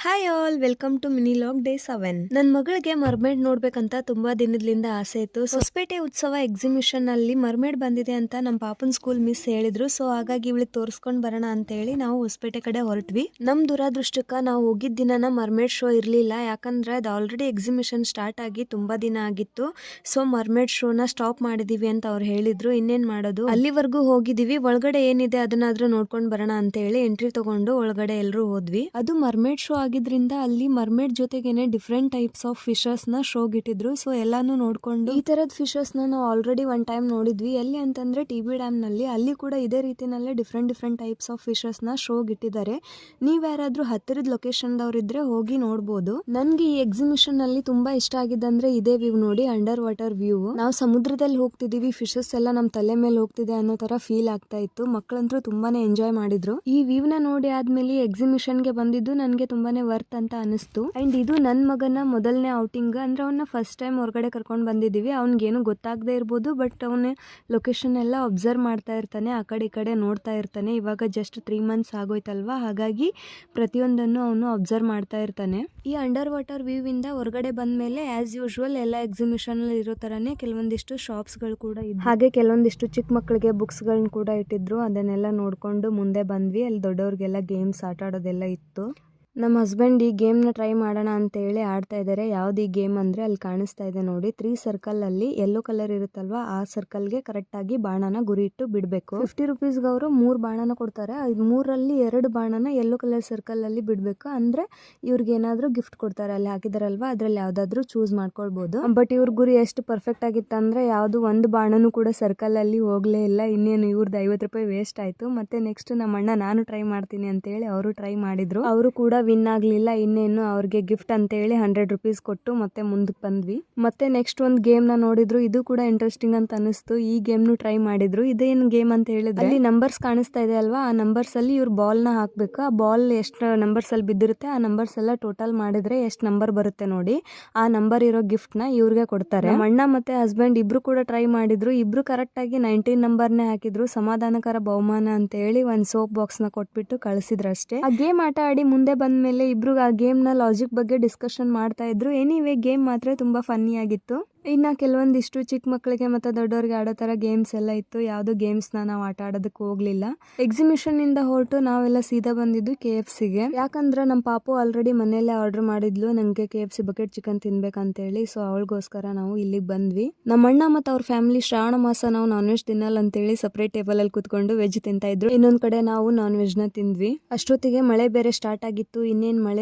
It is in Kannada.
Hi all, welcome to mini log day 7. ನನ್ನ ಮಗಳಿಗೆ ಮರ್ಮೇಡ್ ನೋಡ್ಬೇಕಂತ ತುಂಬಾ ದಿನದಿಂದ ಆಸೆ ಇತ್ತು. ಹೊಸಪೇಟೆ ಉತ್ಸವ ಎಕ್ಸಿಬಿಷನ್ ಅಲ್ಲಿ ಮರ್ಮೇಡ್ ಬಂದಿದೆ ಅಂತ ನಮ್ಮ ಪಾಪನ್ ಸ್ಕೂಲ್ ಮಿಸ್ ಹೇಳಿದ್ರು. ಸೊ ಹಾಗಾಗಿ ಇವಳಿಗೆ ತೋರಿಸ್ಕೊಂಡ್ ಬರೋಣ ಅಂತ ಹೇಳಿ ನಾವು ಹೊಸಪೇಟೆ ಕಡೆ ಹೊರಟ್ವಿ. ನಮ್ ದುರಾದೃಷ್ಟಕ್ಕ ನಾವು ಹೋಗಿದ್ದ ದಿನ ಮರ್ಮೇಡ್ ಶೋ ಇರ್ಲಿಲ್ಲ, ಯಾಕಂದ್ರೆ ಅದು ಆಲ್ರೆಡಿ ಎಕ್ಸಿಬಿಷನ್ ಸ್ಟಾರ್ಟ್ ಆಗಿ ತುಂಬಾ ದಿನ ಆಗಿತ್ತು. ಸೊ ಮರ್ಮೇಡ್ ಶೋನ ಸ್ಟಾಪ್ ಮಾಡಿದೀವಿ ಅಂತ ಅವ್ರು ಹೇಳಿದ್ರು. ಇನ್ನೇನ್ ಮಾಡೋದು, ಅಲ್ಲಿವರೆಗೂ ಹೋಗಿದೀವಿ. ಒಳಗಡೆ ಏನಿದೆ ಅದನ್ನಾದ್ರೂ ನೋಡ್ಕೊಂಡ್ ಬರೋಣ ಅಂತ ಹೇಳಿ ಎಂಟ್ರಿ ತಗೊಂಡು ಒಳಗಡೆ ಎಲ್ರು ಹೋದ್ವಿ. ಅದು ಮರ್ಮೇಡ್ ಶೋ ಆಗಿದ್ರಿಂದ ಅಲ್ಲಿ ಮರ್ಮೇಡ್ ಜೊತೆಗೇನೆ ಡಿಫ್ರೆಂಟ್ ಟೈಪ್ಸ್ ಆಫ್ ಫಿಶಸ್ ನ ಶೋಗ್ ಇಟ್ಟಿದ್ರು. ಸೊ ಎಲ್ಲಾನು ನೋಡ್ಕೊಂಡು ಈ ತರದ ಫಿಶಸ್ ನಾವು ಆಲ್ರೆಡಿ ಒನ್ ಟೈಮ್ ನೋಡಿದ್ವಿ. ಎಲ್ಲಿ ಅಂತಂದ್ರೆ ಟಿ.ಬಿ ಡ್ಯಾಮ್ ನಲ್ಲಿ. ಅಲ್ಲಿ ಕೂಡ ಇದೇ ರೀತಿನಲ್ಲೇ ಡಿಫ್ರೆಂಟ್ ಟೈಪ್ಸ್ ಆಫ್ ಫಿಶಸ್ ನ ಶೋಗ್ ಇಟ್ಟಿದ್ದಾರೆ. ನೀವ್ ಯಾರಾದ್ರೂ ಹತ್ತಿರದ ಲೊಕೇಶನ್ ದವ್ರಿದ್ರೆ ಹೋಗಿ ನೋಡ್ಬೋದು. ನನ್ಗೆ ಈ ಎಕ್ಸಿಬಿಷನ್ ಅಲ್ಲಿ ತುಂಬಾ ಇಷ್ಟ ಆಗಿದ್ದಂದ್ರೆ ಇದೇ ವ್ಯೂ ನೋಡಿ, ಅಂಡರ್ ವಾಟರ್ ವ್ಯೂ. ನಾವು ಸಮುದ್ರದಲ್ಲಿ ಹೋಗ್ತಿದೀವಿ, ಫಿಶಸ್ ಎಲ್ಲ ನಮ್ ತಲೆ ಮೇಲೆ ಹೋಗ್ತಿದೆ ಅನ್ನೋ ತರ ಫೀಲ್ ಆಗ್ತಾ ಇತ್ತು. ಮಕ್ಕಳಂತೂ ತುಂಬಾನೇ ಎಂಜಾಯ್ ಮಾಡಿದ್ರು. ಈ ವ್ಯೂ ನ ನೋಡಿ ಆದ್ಮೇಲೆ ಎಕ್ಸಿಬಿಷನ್ ಗೆ ಬಂದಿದ್ದು ನನ್ಗೆ ತುಂಬಾನೇ ವರ್ತ್ ಅಂತ ಅನಿಸ್ತು. ಅಂಡ್ ಇದು ನನ್ ಮಗನ ಮೊದಲನೇ ಔಟಿಂಗ್. ಅಂದ್ರೆ ಅವನ್ನ ಫಸ್ಟ್ ಟೈಮ್ ಹೊರಗಡೆ ಕರ್ಕೊಂಡ್ ಬಂದಿದೀವಿ. ಅವ್ನಿಗೇನು ಗೊತ್ತಾಗದೆ ಇರ್ಬೋದು, ಬಟ್ ಅವನ ಲೊಕೇಶನ್ ಎಲ್ಲ ಅಬ್ಸರ್ವ್ ಮಾಡ್ತಾ ಇರ್ತಾನೆ, ಆ ಕಡೆ ಈ ಕಡೆ ನೋಡ್ತಾ ಇರ್ತಾನೆ. ಇವಾಗ ಜಸ್ಟ್ 3 months ಆಗೋಯ್ತಲ್ವಾ, ಹಾಗಾಗಿ ಪ್ರತಿಯೊಂದನ್ನು ಅವನು ಅಬ್ಸರ್ವ್ ಮಾಡ್ತಾ ಇರ್ತಾನೆ. ಈ ಅಂಡರ್ ವಾಟರ್ ವ್ಯೂ ಇಂದ ಹೊರಗಡೆ ಬಂದ್ಮೇಲೆ ಆಸ್ ಯೂಶುವಲ್ ಎಲ್ಲ ಎಕ್ಸಿಬಿಷನ್ ಅಲ್ಲಿ ಇರೋ ತರಾನೇ ಕೆಲವೊಂದಿಷ್ಟು ಶಾಪ್ಸ್ ಗಳು ಕೂಡ ಇದ್ವು. ಹಾಗೆ ಕೆಲವೊಂದಿಷ್ಟು ಚಿಕ್ಕ ಮಕ್ಕಳಿಗೆ ಬುಕ್ಸ್ ಗಳನ್ನ ಕೂಡ ಇಟ್ಟಿದ್ರು. ಅದನ್ನೆಲ್ಲ ನೋಡ್ಕೊಂಡು ಮುಂದೆ ಬಂದ್ವಿ. ಅಲ್ಲಿ ದೊಡ್ಡವ್ರಿಗೆಲ್ಲ ಗೇಮ್ಸ್ ಆಟ ಆಡೋದೆಲ್ಲ ಇತ್ತು. ನಮ್ಮ ಹಸ್ಬೆಂಡ್ ಈ ಗೇಮ್ ನ ಟ್ರೈ ಮಾಡೋಣ ಅಂತ ಹೇಳಿ ಆಡ್ತಾ ಇದ್ದಾರೆ. ಯಾವ್ದು ಈ ಗೇಮ್ ಅಂದ್ರೆ ಅಲ್ಲಿ ಕಾಣಿಸ್ತಾ ಇದೆ ನೋಡಿ, 3 ಸರ್ಕಲ್ ಅಲ್ಲಿ ಯೆಲ್ಲೋ ಕಲರ್ ಇರುತ್ತಲ್ವಾ, ಆ ಸರ್ಕಲ್ ಗೆ ಕರೆಕ್ಟ್ ಆಗಿ ಬಾಣನ ಗುರಿ ಇಟ್ಟು ಬಿಡ್ಬೇಕು. 50 rupees ಅವರು 3 ಬಾಣನ ಕೊಡ್ತಾರೆ. 3ರಲ್ಲಿ 2 ಬಾಣನ ಯೆಲ್ಲೋ ಕಲರ್ ಸರ್ಕಲ್ ಅಲ್ಲಿ ಬಿಡ್ಬೇಕು. ಅಂದ್ರೆ ಇವ್ರಿಗೆ ಏನಾದ್ರೂ ಗಿಫ್ಟ್ ಕೊಡ್ತಾರೆ. ಅಲ್ಲಿ ಹಾಕಿದಾರಲ್ವಾ, ಅದ್ರಲ್ಲಿ ಯಾವ್ದಾದ್ರು ಚೂಸ್ ಮಾಡ್ಕೊಳ್ಬಹುದು. ಬಟ್ ಇವ್ರ ಗುರಿ ಎಷ್ಟು ಪರ್ಫೆಕ್ಟ್ ಆಗಿತ್ತಂದ್ರೆ ಯಾವ್ದು ಒಂದು ಬಾಣನು ಕೂಡ ಸರ್ಕಲ್ ಅಲ್ಲಿ ಹೋಗ್ಲೇ ಇಲ್ಲ. ಇನ್ನೇನು ಇವ್ರದ್ದು 50 ರೂಪಾಯಿ ವೇಸ್ಟ್ ಆಯ್ತು. ಮತ್ತೆ ನೆಕ್ಸ್ಟ್ ನಮ್ಮ ಅಣ್ಣ ನಾನು ಟ್ರೈ ಮಾಡ್ತೀನಿ ಅಂತ ಹೇಳಿ ಅವರು ಟ್ರೈ ಮಾಡಿದ್ರು. ಅವರು ಕೂಡ ವಿನ್ ಆಗ್ಲಿಲ್ಲ. ಇನ್ನೇನು ಅವ್ರಿಗೆ ಗಿಫ್ಟ್ ಅಂತ ಹೇಳಿ 100 rupees ಕೊಟ್ಟು ಮತ್ತೆ ಮುಂದಕ್ಕೆ ಬಂದ್ವಿ. ಮತ್ತೆ ನೆಕ್ಸ್ಟ್ ಒಂದು ಗೇಮ್ ನ ನೋಡಿದ್ರು. ಇದು ಕೂಡ ಇಂಟ್ರೆಸ್ಟಿಂಗ್ ಅಂತ ಅನಿಸ್ತು. ಈ ಗೇಮ್ ನು ಟ್ರೈ ಮಾಡಿದ್ರು. ಇದೇನು ಗೇಮ್ ಅಂತ ಹೇಳಿದ್ರೆ, ಅಲ್ಲಿ ನಂಬರ್ಸ್ ಕಾಣಿಸ್ತಾ ಇದೆ ಅಲ್ವಾ, ಆ ನಂಬರ್ಸ್ ಅಲ್ಲಿ ಇವ್ರು ಬಾಲ್ ನ ಹಾಕ್ಬೇಕು. ಆ ಬಾಲ್ ಎಷ್ಟು ನಂಬರ್ಸ್ ಅಲ್ಲಿ ಬಿದ್ದಿರುತ್ತೆ, ಆ ನಂಬರ್ಸ್ ಎಲ್ಲ ಟೋಟಲ್ ಮಾಡಿದ್ರೆ ಎಷ್ಟು ನಂಬರ್ ಬರುತ್ತೆ ನೋಡಿ, ಆ ನಂಬರ್ ಇರೋ ಗಿಫ್ಟ್ ನ ಇವ್ರಿಗೆ ಕೊಡ್ತಾರೆ. ನಮ್ಮ ಅಣ್ಣ ಮತ್ತೆ ಹಸ್ಬೆಂಡ್ ಇಬ್ರು ಕೂಡ ಟ್ರೈ ಮಾಡಿದ್ರು. ಇಬ್ರು ಕರೆಕ್ಟ್ ಆಗಿ 19 ನಂಬರ್ನೇ ಹಾಕಿದ್ರು. ಸಮಾಧಾನಕರ ಬಹುಮಾನ ಅಂತ ಹೇಳಿ ಒಂದ್ ಸೋಪ್ ಬಾಕ್ಸ್ ನ ಕೊಟ್ಬಿಟ್ಟು ಕಳಿಸಿದ್ರು ಅಷ್ಟೇ. ಆ ಗೇಮ್ ಆಟ ಆಡಿ ಮುಂದೆ ಬಂದ್ಮೇಲೆ ಇಬ್ರು ಆ ಗೇಮ್ ನ ಲಾಜಿಕ್ ಬಗ್ಗೆ ಡಿಸ್ಕಷನ್ ಮಾಡ್ತಾ ಇದ್ರು. ಎನಿವೇ ಗೇಮ್ ಮಾತ್ರ ತುಂಬಾ ಫನ್ನಿ ಆಗಿತ್ತು. ಇನ್ನ ಕೆಲವೊಂದಿಷ್ಟು ಚಿಕ್ಕ ಮಕ್ಕಳಿಗೆ ಮತ್ತೆ ದೊಡ್ಡವರಿಗೆ ಆಡೋ ತರ ಗೇಮ್ಸ್ ಎಲ್ಲ ಇತ್ತು. ಯಾವ್ದು ಗೇಮ್ಸ್ ನಾವು ಆಟ ಆಡೋದಕ್ಕೆ ಹೋಗ್ಲಿಲ್ಲ. ಎಕ್ಸಿಬಿಷನ್ ಇಂದ ಹೊರಟು ನಾವೆಲ್ಲ ಸೀದಾ ಬಂದಿದ್ದು KFC ಗೆ. ಯಾಕಂದ್ರೆ ನಮ್ಮ ಪಾಪು ಆಲ್ರೆಡಿ ಮನೆಯಲ್ಲೇ ಆರ್ಡರ್ ಮಾಡಿದ್ಲು, ನಂಗೆ KFC ಬಕೆಟ್ ಚಿಕನ್ ತಿನ್ಬೇಕಂತ ಹೇಳಿ. ಸೊ ಅವಳಿಗೋಸ್ಕರ ನಾವು ಇಲ್ಲಿಗೆ ಬಂದ್ವಿ. ನಮ್ಮ ಅಣ್ಣ ಮತ್ತೆ ಅವ್ರ ಫ್ಯಾಮಿಲಿ ಶ್ರಾವಣ ಮಾಸ ನಾವು ನಾನ್ ವೆಜ್ ತಿನ್ನಲ್ಲ ಅಂತ ಹೇಳಿ ಸಪರೇಟ್ ಟೇಬಲ್ ಅಲ್ಲಿ ಕುತ್ಕೊಂಡು ವೆಜ್ ತಿಂತಾ ಇದ್ರು. ಇನ್ನೊಂದ್ ಕಡೆ ನಾವು ನಾನ್ ವೆಜ್ ನ ತಿಂದ್ವಿ. ಅಷ್ಟೊತ್ತಿಗೆ ಮಳೆ ಬೇರೆ ಸ್ಟಾರ್ಟ್ ಆಗಿತ್ತು. ಇನ್ನೇನ್ ಮಳೆ